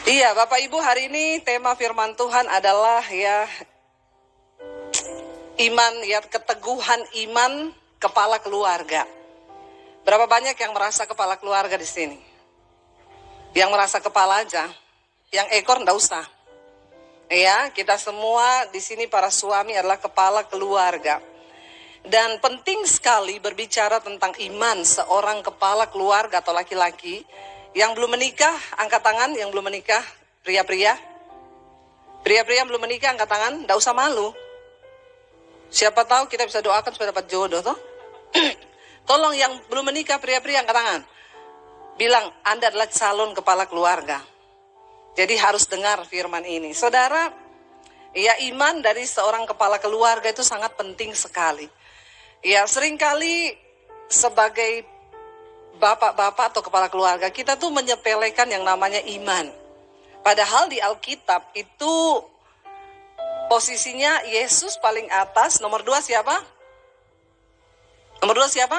Iya, Bapak Ibu, hari ini tema firman Tuhan adalah iman, keteguhan iman kepala keluarga. Berapa banyak yang merasa kepala keluarga di sini? Yang merasa kepala aja, yang ekor enggak usah. Ya, kita semua di sini para suami adalah kepala keluarga. Dan penting sekali berbicara tentang iman seorang kepala keluarga atau laki-laki. Yang belum menikah, angkat tangan. Yang belum menikah, pria-pria. Pria-pria yang belum menikah, angkat tangan. Nggak usah malu. Siapa tahu kita bisa doakan supaya dapat jodoh, toh. Tolong yang belum menikah, pria-pria, angkat tangan. Bilang, Anda adalah calon kepala keluarga. Jadi harus dengar firman ini. Saudara, ya, iman dari seorang kepala keluarga itu sangat penting sekali. Ya, seringkali sebagai bapak-bapak atau kepala keluarga, kita tuh menyepelekan yang namanya iman. Padahal di Alkitab itu posisinya Yesus paling atas. Nomor 2 siapa? Nomor 2 siapa?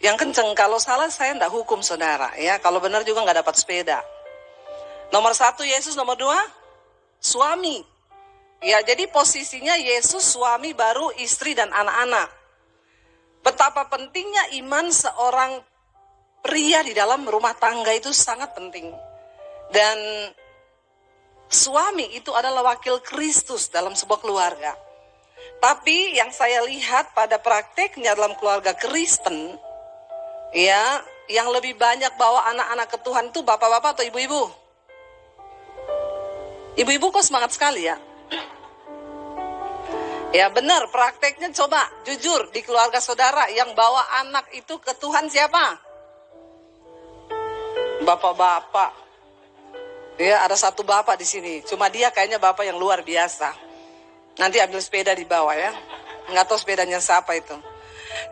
Yang kenceng. Kalau salah saya enggak hukum saudara. Ya, kalau benar juga enggak dapat sepeda. Nomor 1 Yesus, nomor 2 suami. Ya, jadi posisinya Yesus suami, baru istri dan anak-anak. Betapa pentingnya iman seorang pria di dalam rumah tangga itu sangat penting. Dan suami itu adalah wakil Kristus dalam sebuah keluarga. Tapi yang saya lihat pada prakteknya dalam keluarga Kristen, ya, yang lebih banyak bawa anak-anak ke Tuhan itu bapak-bapak atau ibu-ibu? Ibu-ibu kok semangat sekali ya? Ya benar, prakteknya coba jujur di keluarga saudara yang bawa anak itu ke Tuhan siapa? Bapak-bapak. Ya, ada satu bapak di sini. Cuma dia kayaknya bapak yang luar biasa. Nanti ambil sepeda di bawah ya. Nggak tahu sepedanya siapa itu.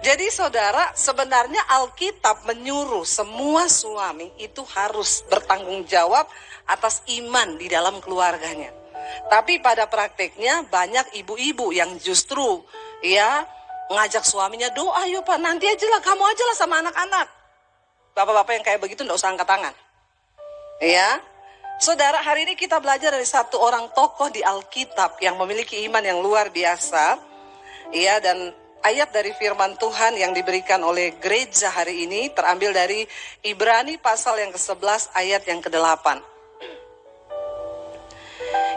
Jadi saudara, sebenarnya Alkitab menyuruh semua suami itu harus bertanggung jawab atas iman di dalam keluarganya. Tapi pada prakteknya banyak ibu-ibu yang justru ya ngajak suaminya, doa yuk Pak, nanti aja lah, kamu aja lah sama anak-anak. Bapak-bapak yang kayak begitu enggak usah angkat tangan. Ya, saudara, hari ini kita belajar dari satu orang tokoh di Alkitab yang memiliki iman yang luar biasa. Ya, dan ayat dari firman Tuhan yang diberikan oleh gereja hari ini terambil dari Ibrani pasal yang ke-11 ayat yang ke-8.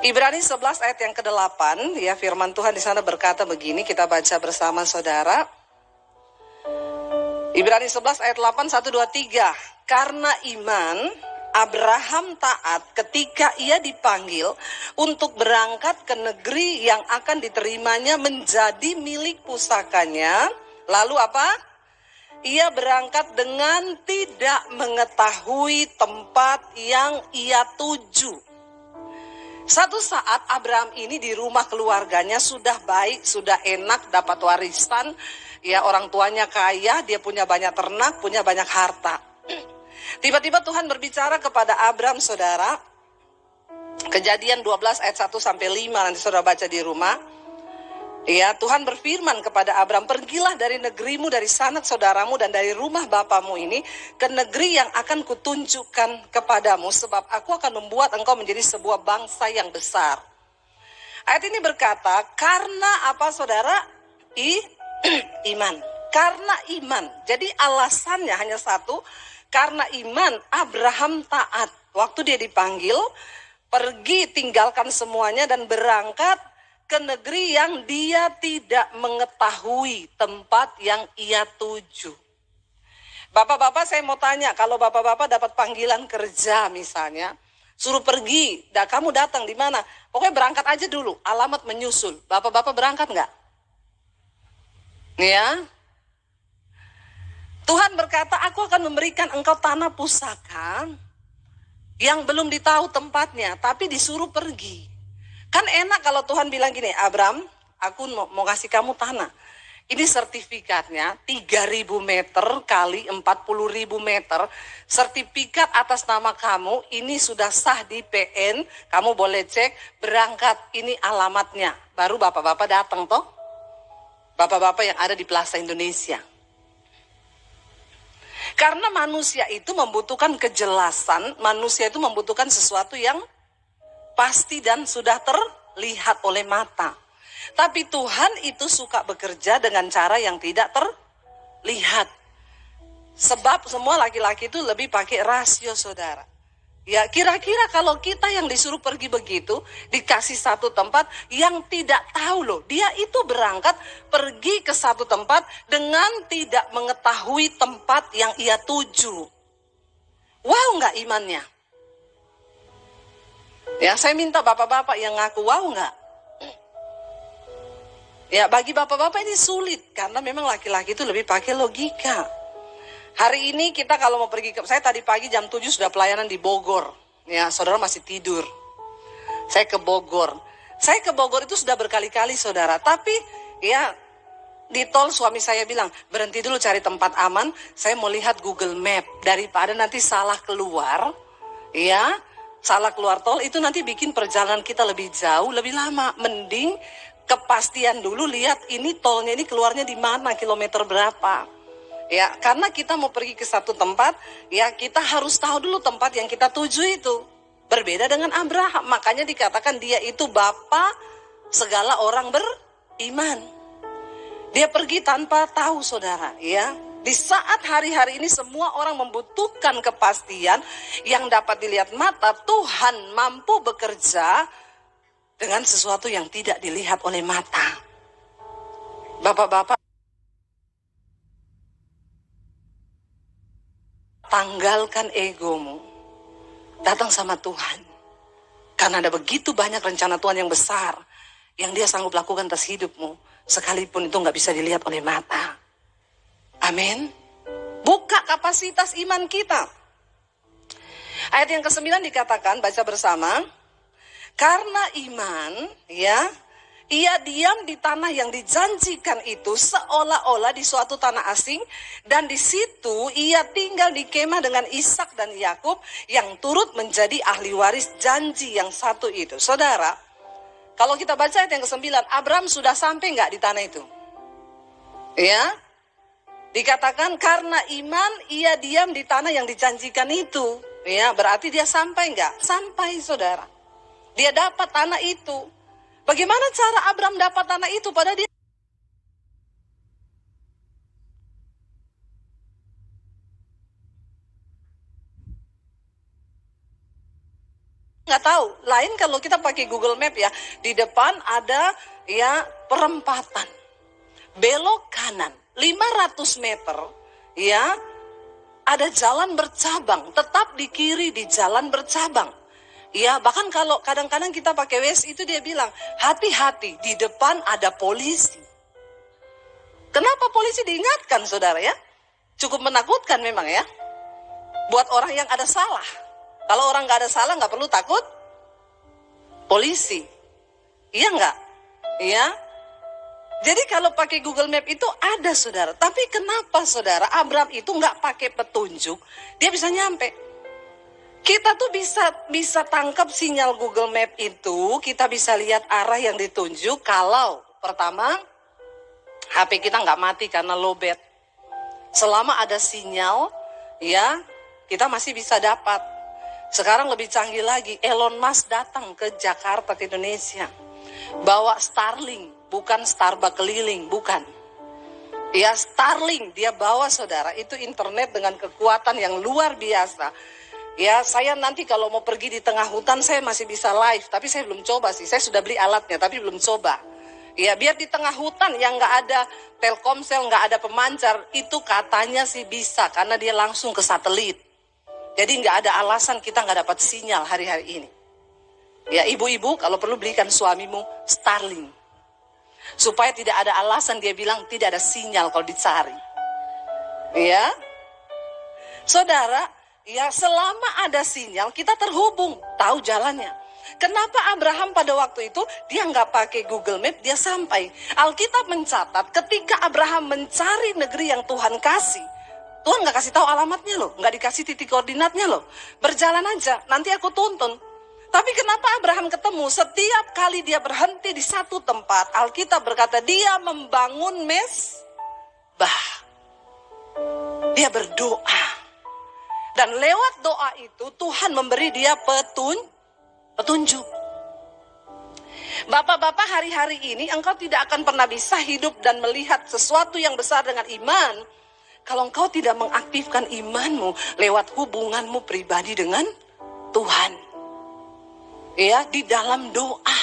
Ibrani 11 ayat yang ke-8, ya, firman Tuhan di sana berkata begini, kita baca bersama saudara. Ibrani 11 ayat 8, 1, 2, 3. Karena iman, Abraham taat ketika ia dipanggil untuk berangkat ke negeri yang akan diterimanya menjadi milik pusakanya. Lalu apa? Ia berangkat dengan tidak mengetahui tempat yang ia tuju. Satu saat Abraham ini di rumah keluarganya sudah baik, sudah enak, dapat warisan. Ya, orang tuanya kaya, dia punya banyak ternak, punya banyak harta. Tiba-tiba Tuhan berbicara kepada Abraham, saudara. Kejadian 12 ayat 1 sampai 5, nanti saudara baca di rumah. Ya, Tuhan berfirman kepada Abraham, pergilah dari negerimu, dari sanak saudaramu, dan dari rumah bapamu ini ke negeri yang akan kutunjukkan kepadamu, sebab aku akan membuat engkau menjadi sebuah bangsa yang besar. Ayat ini berkata, karena apa saudara? Iman. Karena iman. Jadi alasannya hanya satu, karena iman Abraham taat. Waktu dia dipanggil, pergi tinggalkan semuanya dan berangkat ke negeri yang dia tidak mengetahui tempat yang ia tuju. Bapak-bapak, saya mau tanya, kalau bapak-bapak dapat panggilan kerja misalnya, suruh pergi, kamu datang di mana? Pokoknya berangkat aja dulu, alamat menyusul. Bapak-bapak berangkat nggak? Ya. Tuhan berkata, aku akan memberikan engkau tanah pusaka yang belum ditahu tempatnya, tapi disuruh pergi. Kan enak kalau Tuhan bilang gini, Abraham, aku mau kasih kamu tanah. Ini sertifikatnya 3.000 meter kali 40.000 meter. Sertifikat atas nama kamu, ini sudah sah di PN. Kamu boleh cek, berangkat, ini alamatnya. Baru bapak-bapak datang toh. Bapak-bapak yang ada di Plaza Indonesia. Karena manusia itu membutuhkan kejelasan, manusia itu membutuhkan sesuatu yang pasti dan sudah terlihat oleh mata. Tapi Tuhan itu suka bekerja dengan cara yang tidak terlihat. Sebab semua laki-laki itu lebih pakai rasio, saudara. Ya, kira-kira kalau kita yang disuruh pergi begitu, dikasih satu tempat yang tidak tahu loh. Dia itu berangkat pergi ke satu tempat dengan tidak mengetahui tempat yang ia tuju. Wow nggak imannya? Ya, saya minta bapak-bapak yang ngaku wow nggak? Ya, bagi bapak-bapak ini sulit karena memang laki-laki itu lebih pakai logika. Hari ini kita kalau mau pergi saya tadi pagi jam 7 sudah pelayanan di Bogor. Ya, saudara masih tidur. Saya ke Bogor. Saya ke Bogor itu sudah berkali-kali, saudara. Tapi ya di tol suami saya bilang, berhenti dulu cari tempat aman. Saya mau lihat Google Map daripada nanti salah keluar. Ya, salah keluar tol itu nanti bikin perjalanan kita lebih jauh, lebih lama. Mending kepastian dulu lihat ini tolnya ini keluarnya di mana, kilometer berapa. Ya, karena kita mau pergi ke satu tempat, ya kita harus tahu dulu tempat yang kita tuju itu. Berbeda dengan Abraham, makanya dikatakan dia itu bapa segala orang beriman. Dia pergi tanpa tahu, saudara, ya. Di saat hari-hari ini semua orang membutuhkan kepastian yang dapat dilihat mata, Tuhan mampu bekerja dengan sesuatu yang tidak dilihat oleh mata. Bapak-bapak, tanggalkan egomu, datang sama Tuhan. Karena ada begitu banyak rencana Tuhan yang besar, yang dia sanggup lakukan atas hidupmu, sekalipun itu nggak bisa dilihat oleh mata. Amin. Buka kapasitas iman kita. Ayat yang ke-9 dikatakan, baca bersama. Karena iman, ya, ia diam di tanah yang dijanjikan itu seolah-olah di suatu tanah asing, dan di situ ia tinggal di kemah dengan Ishak dan Yakub yang turut menjadi ahli waris janji yang satu itu. Saudara, kalau kita baca ayat yang ke-9, Abraham sudah sampai nggak di tanah itu? Ya, dikatakan karena iman ia diam di tanah yang dijanjikan itu. Ya, berarti dia sampai nggak? Sampai, saudara. Dia dapat tanah itu. Bagaimana cara Abraham dapat tanah itu pada dia? Nggak tahu. Lain kalau kita pakai Google Map ya. Di depan ada ya perempatan. Belok kanan 500 meter ya. Ada jalan bercabang. Tetap di kiri di jalan bercabang. Ya, bahkan kalau kadang-kadang kita pakai Waze itu dia bilang, hati-hati, di depan ada polisi. Kenapa polisi diingatkan, saudara ya? Cukup menakutkan memang ya. Buat orang yang ada salah. Kalau orang nggak ada salah, nggak perlu takut polisi. Iya nggak? Iya. Jadi kalau pakai Google Map itu ada, saudara. Tapi kenapa, saudara, Abraham itu nggak pakai petunjuk, dia bisa nyampe? Kita tuh bisa tangkap sinyal Google Map itu, kita bisa lihat arah yang ditunjuk kalau pertama HP kita nggak mati karena lowbat. Selama ada sinyal, ya kita masih bisa dapat. Sekarang lebih canggih lagi, Elon Musk datang ke Jakarta, ke Indonesia, bawa Starlink, bukan Starbucks keliling, bukan. Ya Starlink dia bawa, saudara, itu internet dengan kekuatan yang luar biasa. Ya, saya nanti kalau mau pergi di tengah hutan, saya masih bisa live. Tapi saya belum coba sih. Saya sudah beli alatnya, tapi belum coba. Ya, biar di tengah hutan yang nggak ada Telkomsel, nggak ada pemancar, itu katanya sih bisa. Karena dia langsung ke satelit. Jadi nggak ada alasan kita nggak dapat sinyal hari-hari ini. Ya, ibu-ibu kalau perlu belikan suamimu Starlink. Supaya tidak ada alasan dia bilang tidak ada sinyal kalau dicari. Ya, saudara, ya selama ada sinyal kita terhubung, tahu jalannya. Kenapa Abraham pada waktu itu dia nggak pakai Google Map, dia sampai. Alkitab mencatat ketika Abraham mencari negeri yang Tuhan kasih, Tuhan nggak kasih tahu alamatnya loh, nggak dikasih titik koordinatnya loh. Berjalan aja, nanti aku tuntun. Tapi kenapa Abraham ketemu? Setiap kali dia berhenti di satu tempat, Alkitab berkata dia membangun mesbah. Dia berdoa. Dan lewat doa itu Tuhan memberi dia petunjuk. Bapak-bapak, hari-hari ini engkau tidak akan pernah bisa hidup dan melihat sesuatu yang besar dengan iman kalau engkau tidak mengaktifkan imanmu lewat hubunganmu pribadi dengan Tuhan. Ya, di dalam doa.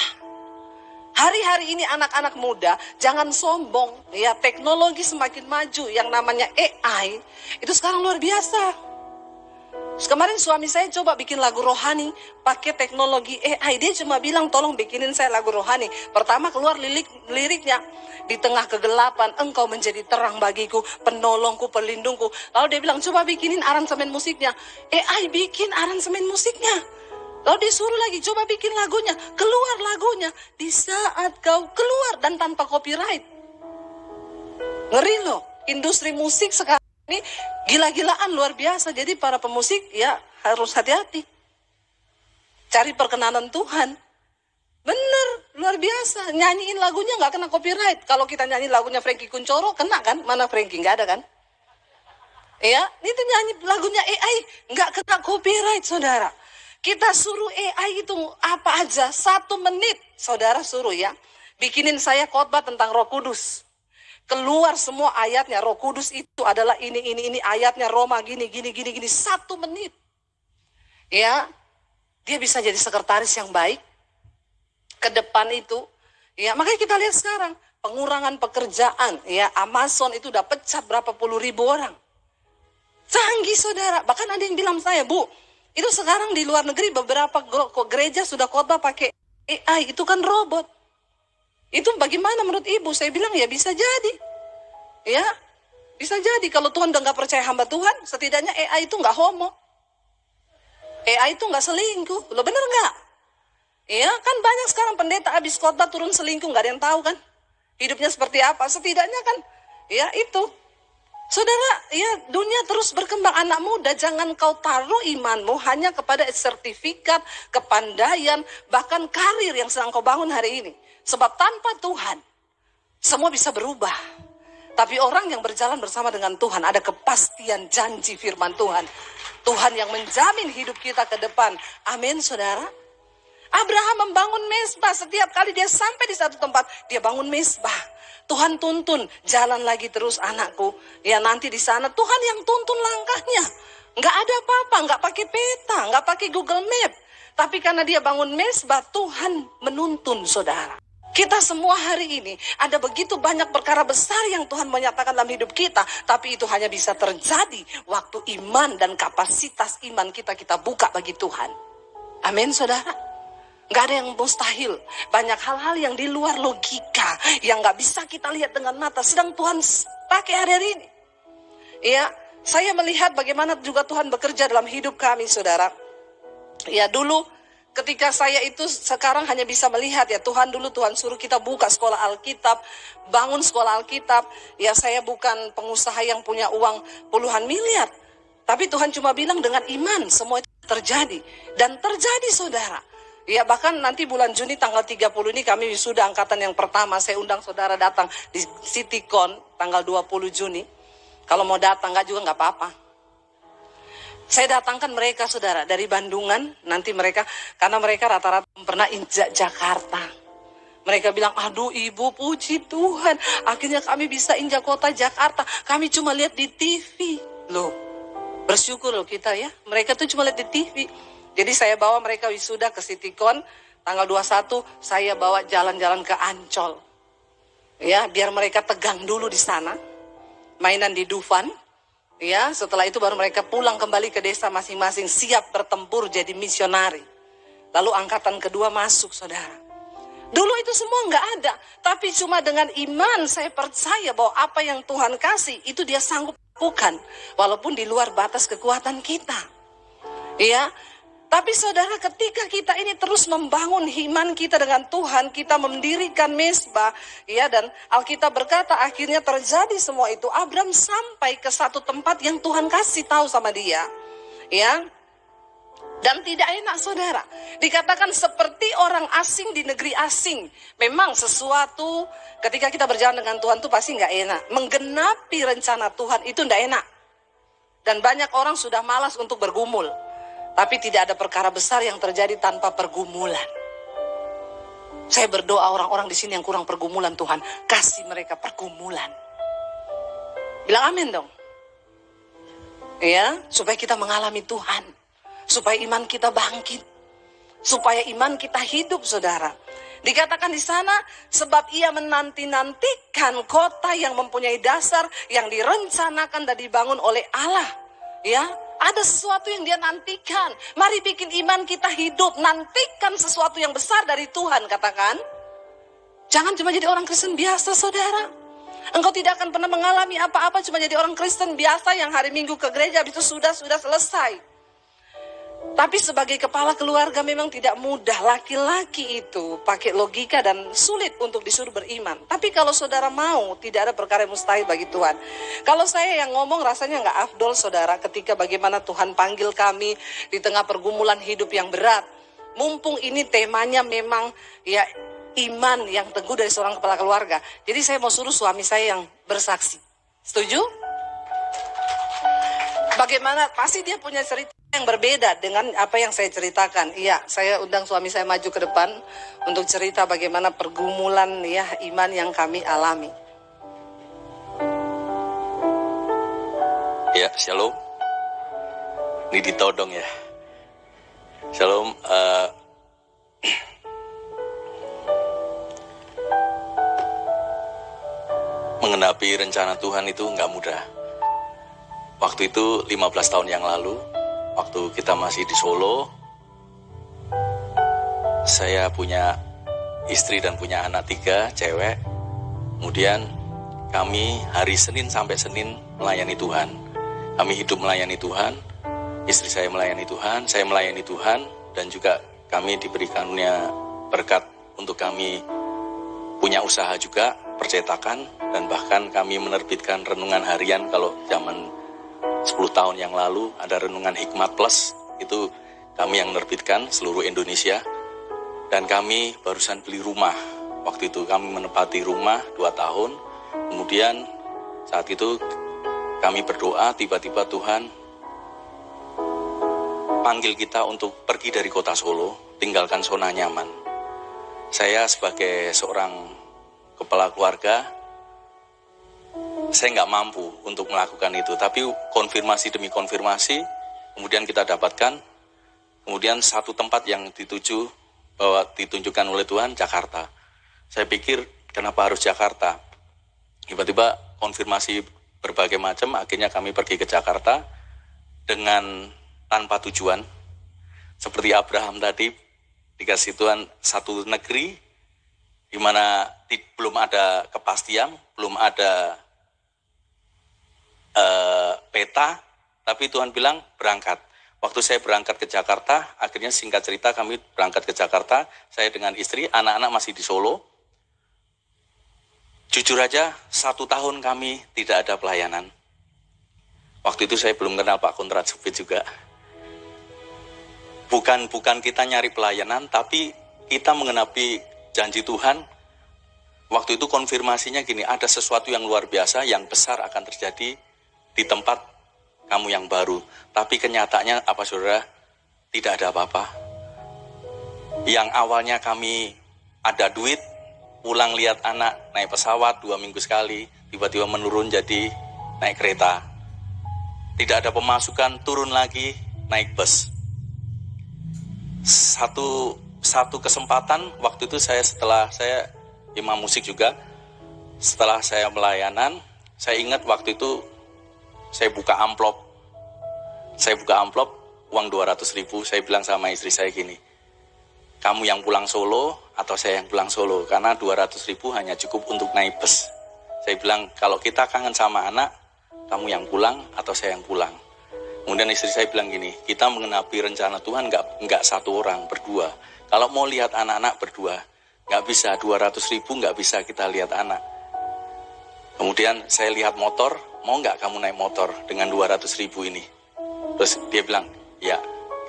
Hari-hari ini anak-anak muda jangan sombong. Ya, teknologi semakin maju, yang namanya AI itu sekarang luar biasa. Kemarin suami saya coba bikin lagu rohani pakai teknologi AI. Dia cuma bilang, tolong bikinin saya lagu rohani. Pertama keluar liriknya, di tengah kegelapan engkau menjadi terang bagiku, penolongku, pelindungku. Lalu dia bilang, coba bikinin aransemen musiknya. AI bikin aransemen musiknya. Lalu disuruh lagi, coba bikin lagunya. Keluar lagunya di saat kau keluar, dan tanpa copyright. Ngeri loh, industri musik sekarang ini gila-gilaan, luar biasa. Jadi para pemusik ya harus hati-hati. Cari perkenanan Tuhan. Bener, luar biasa. Nyanyiin lagunya gak kena copyright. Kalau kita nyanyi lagunya Frankie Kuncoro, kena kan? Mana Frankie? Gak ada kan? Ya, itu nyanyi lagunya AI, gak kena copyright, saudara. Kita suruh AI itu apa aja, 1 menit. Saudara suruh ya, bikinin saya khotbah tentang Roh Kudus. Keluar semua ayatnya, Roh Kudus itu adalah ini ayatnya, Roma gini, 1 menit. Ya, dia bisa jadi sekretaris yang baik ke depan itu. Ya, makanya kita lihat sekarang pengurangan pekerjaan. Ya, Amazon itu udah pecat berapa puluh ribu orang. Canggih, saudara. Bahkan ada yang bilang saya, Bu, itu sekarang di luar negeri beberapa gereja sudah khotbah pakai AI, itu kan robot. Itu bagaimana menurut ibu? Saya bilang ya bisa jadi. Ya, bisa jadi. Kalau Tuhan udah gak percaya hamba Tuhan, setidaknya AI itu gak homo. AI itu gak selingkuh. Lo bener gak? Ya, kan banyak sekarang pendeta habis khotbah turun selingkuh, gak ada yang tahu kan. Hidupnya seperti apa. Setidaknya kan, ya itu. Saudara, ya dunia terus berkembang. Anak muda, jangan kau taruh imanmu hanya kepada sertifikat, kepandaian, bahkan karir yang sedang kau bangun hari ini. Sebab tanpa Tuhan, semua bisa berubah. Tapi orang yang berjalan bersama dengan Tuhan, ada kepastian janji firman Tuhan. Tuhan yang menjamin hidup kita ke depan. Amin, saudara. Abraham membangun mezbah. Setiap kali dia sampai di satu tempat, dia bangun mezbah. Tuhan tuntun, jalan lagi terus anakku. Ya nanti di sana Tuhan yang tuntun langkahnya. Nggak ada apa-apa, nggak pakai peta, nggak pakai Google Map. Tapi karena dia bangun mezbah, Tuhan menuntun, saudara. Kita semua hari ini ada begitu banyak perkara besar yang Tuhan menyatakan dalam hidup kita. Tapi itu hanya bisa terjadi waktu iman dan kapasitas iman kita buka bagi Tuhan. Amin, saudara. Gak ada yang mustahil. Banyak hal-hal yang di luar logika, yang gak bisa kita lihat dengan mata, sedang Tuhan pakai hari-hari ini. Ya, saya melihat bagaimana juga Tuhan bekerja dalam hidup kami, saudara. Ya, dulu ketika saya itu sekarang hanya bisa melihat, ya Tuhan dulu Tuhan suruh kita buka sekolah Alkitab, bangun sekolah Alkitab. Ya, saya bukan pengusaha yang punya uang puluhan miliar. Tapi Tuhan cuma bilang dengan iman semua itu terjadi. Dan terjadi, saudara. Ya, bahkan nanti bulan Juni tanggal 30 ini kami wisuda angkatan yang pertama. Saya undang saudara datang di CityCon tanggal 20 Juni. Kalau mau datang juga nggak apa-apa. Saya datangkan mereka, saudara, dari Bandungan. Nanti mereka, karena mereka rata-rata pernah injak Jakarta. Mereka bilang, aduh ibu, puji Tuhan, akhirnya kami bisa injak kota Jakarta. Kami cuma lihat di TV. Loh, bersyukur loh kita ya. Mereka tuh cuma lihat di TV. Jadi saya bawa mereka wisuda ke CityCon tanggal 21, saya bawa jalan-jalan ke Ancol. Ya, biar mereka tegang dulu di sana. Mainan di Dufan. Ya, setelah itu baru mereka pulang kembali ke desa masing-masing, siap bertempur jadi misionari. Lalu angkatan kedua masuk, saudara. Dulu itu semua nggak ada, tapi cuma dengan iman saya percaya bahwa apa yang Tuhan kasih itu dia sanggup lakukan, walaupun di luar batas kekuatan kita. Ya. Tapi saudara, ketika kita ini terus membangun iman kita dengan Tuhan, kita mendirikan mezbah, ya, dan Alkitab berkata akhirnya terjadi semua itu. Abraham sampai ke satu tempat yang Tuhan kasih tahu sama dia, ya. Dan tidak enak, saudara. Dikatakan seperti orang asing di negeri asing. Memang sesuatu ketika kita berjalan dengan Tuhan itu pasti nggak enak. Menggenapi rencana Tuhan itu nggak enak. Dan banyak orang sudah malas untuk bergumul. Tapi tidak ada perkara besar yang terjadi tanpa pergumulan. Saya berdoa orang-orang di sini yang kurang pergumulan, Tuhan, kasih mereka pergumulan. Bilang amin dong. Ya, supaya kita mengalami Tuhan. Supaya iman kita bangkit. Supaya iman kita hidup, saudara. Dikatakan di sana, sebab ia menanti-nantikan kota yang mempunyai dasar, yang direncanakan dan dibangun oleh Allah. Ya, ada sesuatu yang dia nantikan. Mari bikin iman kita hidup. Nantikan sesuatu yang besar dari Tuhan, katakan. Jangan cuma jadi orang Kristen biasa, saudara. Engkau tidak akan pernah mengalami apa-apa cuma jadi orang Kristen biasa yang hari Minggu ke gereja, itu sudah selesai. Tapi sebagai kepala keluarga memang tidak mudah. Laki-laki itu pakai logika dan sulit untuk disuruh beriman. Tapi kalau saudara mau, tidak ada perkara yang mustahil bagi Tuhan. Kalau saya yang ngomong rasanya nggak afdol, saudara, ketika bagaimana Tuhan panggil kami di tengah pergumulan hidup yang berat. Mumpung ini temanya memang ya iman yang teguh dari seorang kepala keluarga. Jadi saya mau suruh suami saya yang bersaksi. Setuju? Bagaimana? Pasti dia punya cerita yang berbeda dengan apa yang saya ceritakan. Iya, saya undang suami saya maju ke depan untuk cerita bagaimana pergumulan ya iman yang kami alami. Ya, shalom. Ini ditodong ya. Shalom. Mengenapi rencana Tuhan itu nggak mudah. Waktu itu 15 tahun yang lalu, waktu kita masih di Solo, saya punya istri dan punya anak 3, cewek. Kemudian kami hari Senin sampai Senin melayani Tuhan. Kami hidup melayani Tuhan, istri saya melayani Tuhan, saya melayani Tuhan, dan juga kami diberikannya berkat untuk kami punya usaha juga, percetakan, dan bahkan kami menerbitkan renungan harian. Kalau zaman 10 tahun yang lalu ada renungan Hikmat Plus, itu kami yang menerbitkan seluruh Indonesia. Dan kami barusan beli rumah. Waktu itu kami menempati rumah 2 tahun. Kemudian saat itu kami berdoa, tiba-tiba Tuhan panggil kita untuk pergi dari kota Solo, tinggalkan zona nyaman. Saya sebagai seorang kepala keluarga, saya nggak mampu untuk melakukan itu, tapi konfirmasi demi konfirmasi, kemudian kita dapatkan, kemudian satu tempat yang ditunjukkan oleh Tuhan, Jakarta. Saya pikir, kenapa harus Jakarta? Tiba-tiba konfirmasi berbagai macam, akhirnya kami pergi ke Jakarta dengan tanpa tujuan. Seperti Abraham tadi, dikasih Tuhan satu negeri, di mana belum ada kepastian, belum ada peta, tapi Tuhan bilang berangkat. Waktu saya berangkat ke Jakarta, akhirnya singkat cerita kami berangkat ke Jakarta, saya dengan istri, anak-anak masih di Solo. Jujur aja, 1 tahun kami tidak ada pelayanan. Waktu itu saya belum kenal Pak Kontrat Supit juga. Bukan kita nyari pelayanan, tapi kita mengenapi janji Tuhan. Waktu itu konfirmasinya gini, ada sesuatu yang luar biasa, yang besar akan terjadi di tempat kamu yang baru. Tapi kenyataannya apa, saudara? Tidak ada apa-apa. Yang awalnya kami ada duit, pulang lihat anak naik pesawat 2 minggu sekali, tiba-tiba menurun jadi naik kereta. Tidak ada pemasukan, turun lagi naik bus. Satu kesempatan, waktu itu setelah saya imam musik juga, setelah saya melayanan, saya ingat waktu itu saya buka amplop, uang 200.000, saya bilang sama istri saya gini, kamu yang pulang Solo atau saya yang pulang Solo, karena 200.000 hanya cukup untuk naik bus. Saya bilang, kalau kita kangen sama anak, kamu yang pulang atau saya yang pulang. Kemudian istri saya bilang gini, kita mengenapi rencana Tuhan nggak satu orang, berdua. Kalau mau lihat anak-anak berdua, nggak bisa, 200.000 nggak bisa kita lihat anak. Kemudian saya lihat motor, mau nggak kamu naik motor dengan 200.000 ini? Terus dia bilang, ya,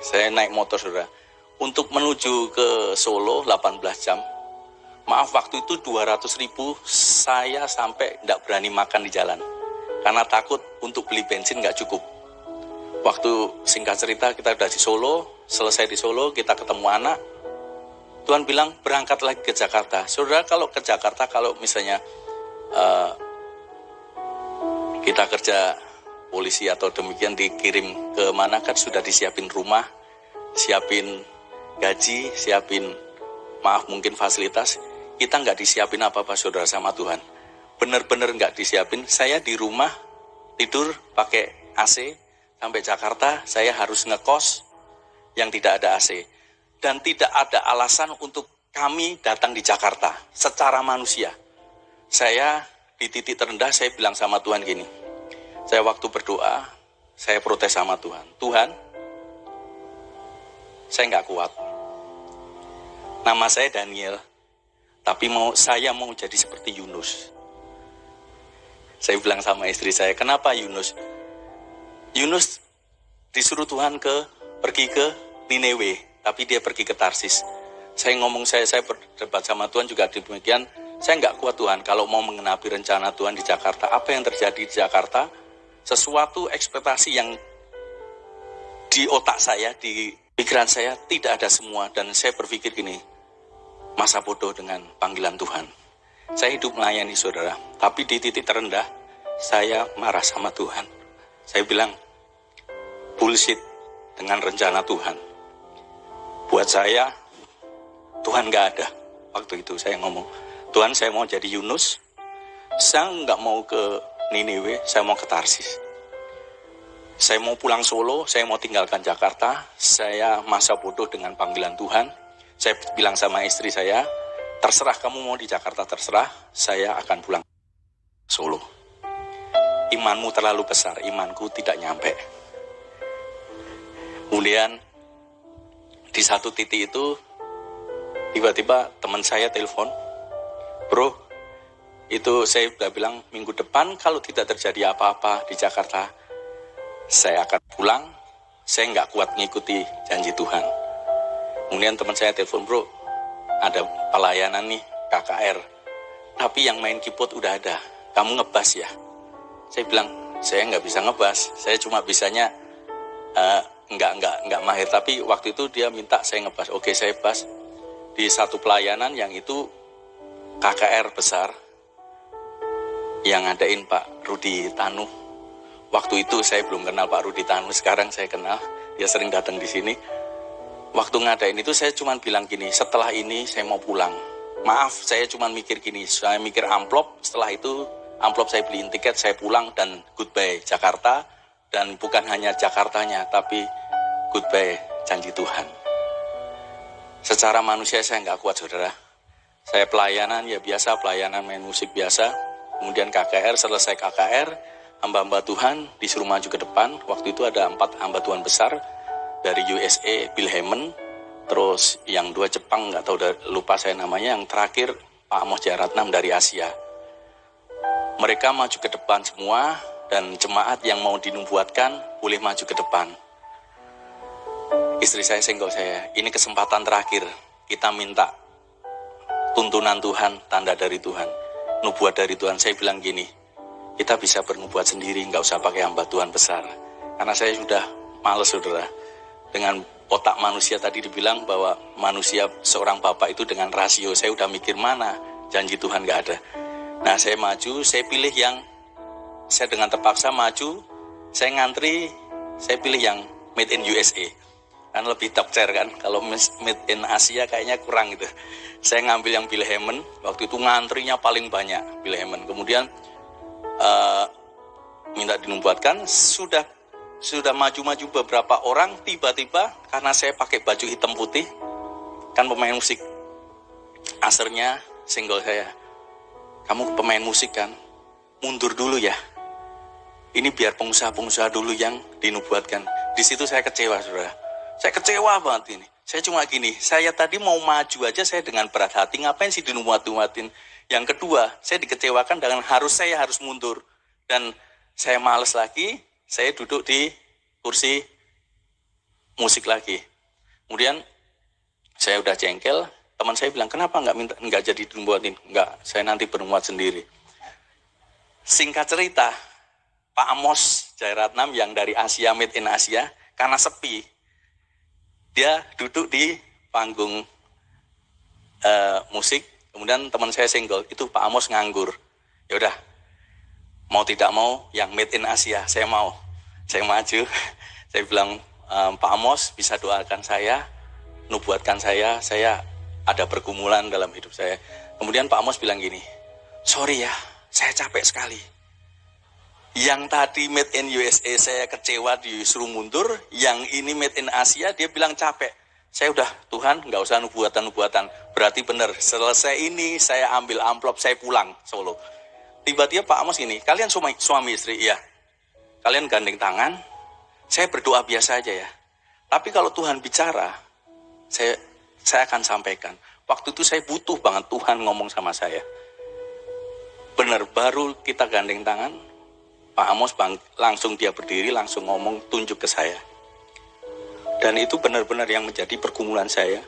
saya naik motor, saudara. Untuk menuju ke Solo 18 jam. Maaf, waktu itu 200.000 saya sampai nggak berani makan di jalan. Karena takut untuk beli bensin nggak cukup. Waktu singkat cerita kita udah di Solo, selesai di Solo kita ketemu anak. Tuhan bilang berangkat lagi ke Jakarta. Saudara, kalau ke Jakarta, kalau misalnya kita kerja polisi atau demikian dikirim ke mana kan sudah disiapin rumah, siapin gaji, siapin mungkin fasilitas. Kita nggak disiapin apa-apa saudara sama Tuhan. Bener-bener nggak disiapin. Saya di rumah tidur pakai AC sampai Jakarta. Saya harus ngekos yang tidak ada AC. Dan tidak ada alasan untuk kami datang di Jakarta secara manusia. Saya di titik terendah, saya bilang sama Tuhan gini. Saya waktu berdoa, saya protes sama Tuhan. Tuhan, saya nggak kuat. Nama saya Daniel, tapi saya mau jadi seperti Yunus. Saya bilang sama istri saya, kenapa Yunus? Yunus disuruh Tuhan pergi ke Nineveh. Tapi dia pergi ke Tarsis. Saya berdebat sama Tuhan juga demikian. Saya nggak kuat Tuhan kalau mau mengenapi rencana Tuhan di Jakarta. Apa yang terjadi di Jakarta? Sesuatu ekspektasi yang di otak saya, di pikiran saya tidak ada semua. Dan saya berpikir gini, masa bodoh dengan panggilan Tuhan. Saya hidup melayani saudara. Tapi di titik terendah, saya marah sama Tuhan. Saya bilang, bullshit dengan rencana Tuhan. Buat saya, Tuhan gak ada. Waktu itu saya ngomong, Tuhan saya mau jadi Yunus, saya nggak mau ke Niniwe, saya mau ke Tarsis. Saya mau pulang Solo, saya mau tinggalkan Jakarta, saya masa bodoh dengan panggilan Tuhan. Saya bilang sama istri saya, terserah kamu mau di Jakarta, terserah, saya akan pulang Solo. Imanmu terlalu besar, imanku tidak nyampe. Kemudian, di satu titik itu, tiba-tiba teman saya telepon, bro, itu saya udah bilang minggu depan kalau tidak terjadi apa-apa di Jakarta, saya akan pulang, saya nggak kuat ngikuti janji Tuhan. Kemudian teman saya telepon, bro, ada pelayanan nih, KKR, tapi yang main keyboard udah ada, kamu ngebas ya? Saya bilang, saya nggak bisa ngebas, saya cuma bisanya nggak mahir, tapi waktu itu dia minta saya ngebas. Oke, saya bas di satu pelayanan yang itu KKR besar yang ngadain Pak Rudi Tanu. Waktu itu saya belum kenal Pak Rudi Tanu, sekarang saya kenal, dia sering datang di sini. Waktu ngadain itu saya cuma bilang gini, setelah ini saya mau pulang. Maaf, saya cuma mikir gini, saya mikir amplop, setelah itu amplop saya beliin tiket, saya pulang dan goodbye Jakarta. Dan bukan hanya Jakartanya, tapi goodbye janji Tuhan. Secara manusia saya nggak kuat saudara. Saya pelayanan ya biasa, pelayanan main musik biasa. Kemudian KKR, selesai KKR, hamba-hamba Tuhan disuruh maju ke depan. Waktu itu ada 4 hamba Tuhan besar dari USA, Bill Heyman. Terus yang 2 Jepang, nggak tahu, lupa saya namanya. Yang terakhir Pak Amos Jayaratnam dari Asia. Mereka maju ke depan semua. Dan jemaat yang mau dinubuatkan boleh maju ke depan. Istri saya senggol saya, ini kesempatan terakhir. Kita minta tuntunan Tuhan, tanda dari Tuhan, nubuat dari Tuhan. Saya bilang gini, kita bisa bernubuat sendiri, nggak usah pakai hamba Tuhan besar. Karena saya sudah males saudara. Dengan otak manusia tadi dibilang bahwa manusia seorang bapak itu dengan rasio. Saya udah mikir mana, janji Tuhan nggak ada. Nah saya maju, saya pilih yang saya dengan terpaksa maju, saya ngantri, saya pilih yang made in USA. Kan lebih dokter kan, kalau made in Asia kayaknya kurang gitu. Saya ngambil yang Bill Heyman, waktu itu ngantrinya paling banyak Bill Heyman. Kemudian minta dinubuatkan, sudah maju-maju beberapa orang, tiba-tiba karena saya pakai baju hitam putih, kan pemain musik, asernya single saya, kamu pemain musik kan, mundur dulu ya. Ini biar pengusaha-pengusaha dulu yang dinubuatkan. Di situ saya kecewa, saudara. Saya kecewa banget ini. Saya cuma gini, saya tadi mau maju aja saya dengan berat hati, ngapain sih dinubuat-nubuatin? Yang kedua, saya dikecewakan dengan saya harus mundur. Dan saya males lagi, saya duduk di kursi musik lagi. Kemudian saya udah jengkel, teman saya bilang, kenapa nggak jadi dinubuatin? Nggak, saya nanti bernubuat sendiri. Singkat cerita, Pak Amos Jairatnam yang dari Asia, made in Asia, karena sepi. Dia duduk di panggung musik, kemudian teman saya single, itu Pak Amos nganggur. Ya udah, mau tidak mau yang made in Asia, saya mau. Saya maju, saya bilang, Pak Amos bisa doakan saya, nubuatkan saya ada pergumulan dalam hidup saya. Kemudian Pak Amos bilang gini, sorry ya, saya capek sekali. Yang tadi made in USA saya kecewa disuruh mundur, yang ini made in Asia dia bilang capek. Saya udah, Tuhan nggak usah nubuatan-nubuatan, berarti benar. Selesai ini saya ambil amplop, saya pulang Solo. Tiba-tiba Pak Amos ini, kalian suami istri, iya. Kalian gandeng tangan, saya berdoa biasa aja ya. Tapi kalau Tuhan bicara, saya akan sampaikan. Waktu itu saya butuh banget Tuhan ngomong sama saya. Benar, baru kita gandeng tangan, Pak Amos langsung dia berdiri, langsung ngomong, tunjuk ke saya. Dan itu benar-benar yang menjadi pergumulan saya.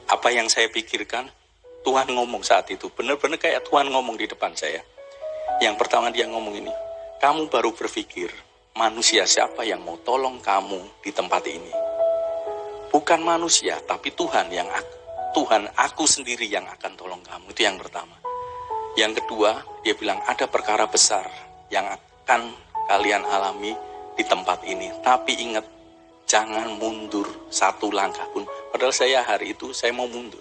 Apa yang saya pikirkan, Tuhan ngomong saat itu. Benar-benar kayak Tuhan ngomong di depan saya. Yang pertama dia ngomong ini, kamu baru berpikir, manusia siapa yang mau tolong kamu di tempat ini? Bukan manusia, tapi Tuhan aku sendiri yang akan tolong kamu. Itu yang pertama. Yang kedua, dia bilang ada perkara besar yang akan kalian alami di tempat ini. Tapi ingat, jangan mundur satu langkah pun. Padahal saya hari itu saya mau mundur.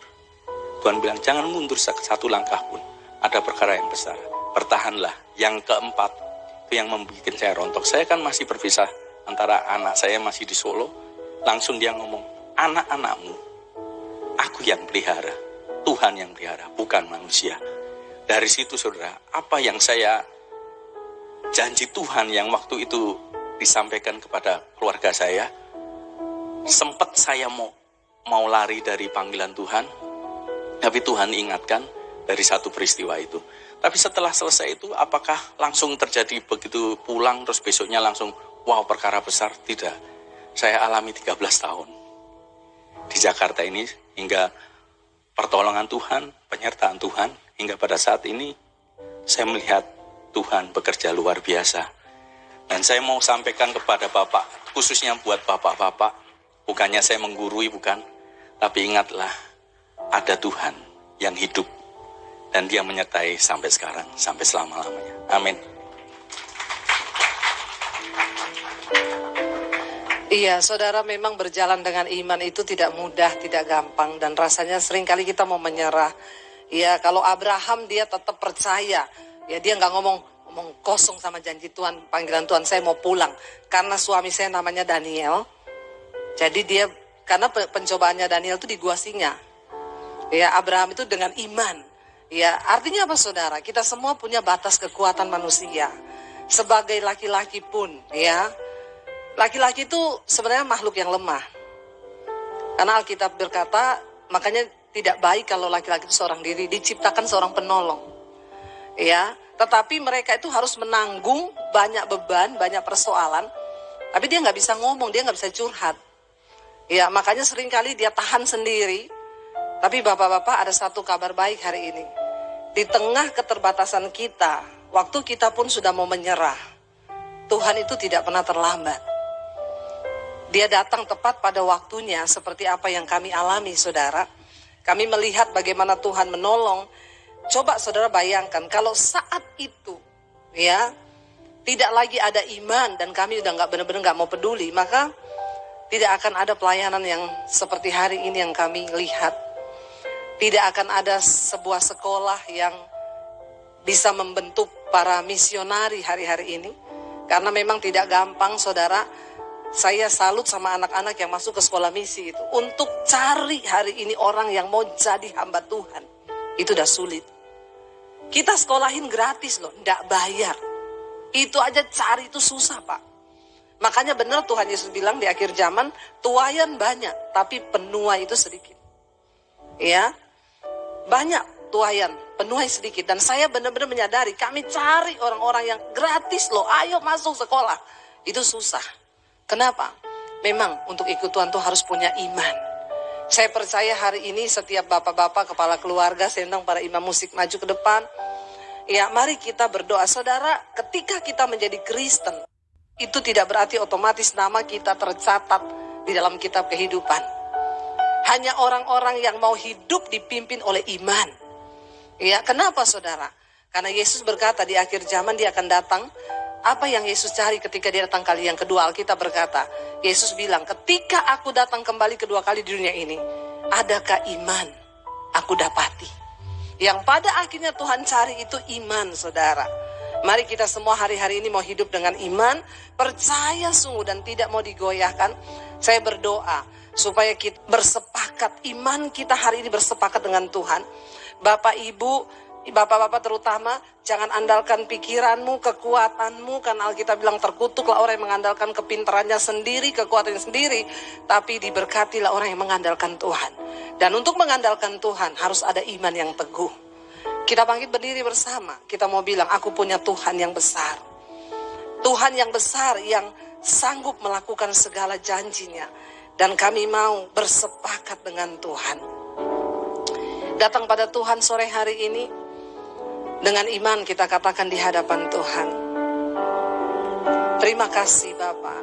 Tuhan bilang jangan mundur satu langkah pun. Ada perkara yang besar. Bertahanlah. Yang keempat, itu yang membuat saya rontok. Saya kan masih berpisah antara anak saya masih di Solo. Langsung dia ngomong, anak-anakmu aku yang pelihara. Tuhan yang pelihara, bukan manusia. Dari situ saudara, apa yang saya janji Tuhan yang waktu itu disampaikan kepada keluarga saya, sempat saya mau lari dari panggilan Tuhan, tapi Tuhan ingatkan dari satu peristiwa itu. Tapi setelah selesai itu, apakah langsung terjadi begitu pulang terus besoknya langsung wow perkara besar? Tidak. Saya alami 13 tahun di Jakarta ini hingga pertolongan Tuhan, penyertaan Tuhan, hingga pada saat ini saya melihat Tuhan bekerja luar biasa. Dan saya mau sampaikan kepada Bapak, khususnya buat Bapak-Bapak, bukannya saya menggurui, bukan. Tapi ingatlah, ada Tuhan yang hidup. Dan dia menyertai sampai sekarang, sampai selama-lamanya. Amin. Iya, saudara, memang berjalan dengan iman itu tidak mudah, tidak gampang. Dan rasanya seringkali kita mau menyerah. Ya, kalau Abraham dia tetap percaya. Ya, dia nggak ngomong kosong sama janji Tuhan, panggilan Tuhan, saya mau pulang. Karena suami saya namanya Daniel. Jadi dia, karena pencobaannya Daniel itu di gua singa. Ya, Abraham itu dengan iman. Ya, artinya apa saudara? Kita semua punya batas kekuatan manusia. Sebagai laki-laki pun, ya. Laki-laki itu sebenarnya makhluk yang lemah. Karena Alkitab berkata, makanya tidak baik kalau laki-laki itu seorang diri, diciptakan seorang penolong. Ya, tetapi mereka itu harus menanggung banyak beban, banyak persoalan. Tapi dia nggak bisa ngomong, dia nggak bisa curhat. Ya, makanya seringkali dia tahan sendiri. Tapi bapak-bapak, ada satu kabar baik hari ini. Di tengah keterbatasan kita, waktu kita pun sudah mau menyerah, Tuhan itu tidak pernah terlambat. Dia datang tepat pada waktunya, seperti apa yang kami alami, saudara. Kami melihat bagaimana Tuhan menolong. Coba saudara bayangkan, kalau saat itu, ya, tidak lagi ada iman dan kami udah benar-benar nggak mau peduli, maka tidak akan ada pelayanan yang seperti hari ini yang kami lihat. Tidak akan ada sebuah sekolah yang bisa membentuk para misionari hari-hari ini. Karena memang tidak gampang, saudara. Saya salut sama anak-anak yang masuk ke sekolah misi itu. Untuk cari hari ini orang yang mau jadi hamba Tuhan. Itu udah sulit. Kita sekolahin gratis loh, enggak bayar. Itu aja cari itu susah, Pak. Makanya benar Tuhan Yesus bilang di akhir zaman, tuaian banyak, tapi penuai itu sedikit. Ya, banyak tuaian, penuai sedikit. Dan saya benar-benar menyadari, kami cari orang-orang yang gratis loh, ayo masuk sekolah. Itu susah. Kenapa? Memang untuk ikut Tuhan tuh harus punya iman. Saya percaya hari ini setiap bapak-bapak, kepala keluarga, saya undang para imam musik maju ke depan. Ya, mari kita berdoa. Saudara, ketika kita menjadi Kristen, itu tidak berarti otomatis nama kita tercatat di dalam kitab kehidupan. Hanya orang-orang yang mau hidup dipimpin oleh iman. Ya, kenapa saudara? Karena Yesus berkata di akhir zaman dia akan datang. Apa yang Yesus cari ketika dia datang kali yang kedua? Alkitab berkata, Yesus bilang, ketika aku datang kembali kedua kali di dunia ini, adakah iman aku dapati? Yang pada akhirnya Tuhan cari itu iman, saudara. Mari kita semua hari-hari ini mau hidup dengan iman, percaya sungguh dan tidak mau digoyahkan. Saya berdoa supaya kita bersepakat, iman kita hari ini bersepakat dengan Tuhan. Bapak, Ibu, Bapak-bapak terutama, jangan andalkan pikiranmu, kekuatanmu, karena Alkitab bilang terkutuklah orang yang mengandalkan kepintarannya sendiri, kekuatannya sendiri, tapi diberkatilah orang yang mengandalkan Tuhan. Dan untuk mengandalkan Tuhan harus ada iman yang teguh. Kita bangkit berdiri bersama, kita mau bilang, aku punya Tuhan yang besar. Tuhan yang besar yang sanggup melakukan segala janjinya. Dan kami mau bersepakat dengan Tuhan. Datang pada Tuhan sore hari ini, dengan iman kita katakan di hadapan Tuhan, terima kasih Bapa.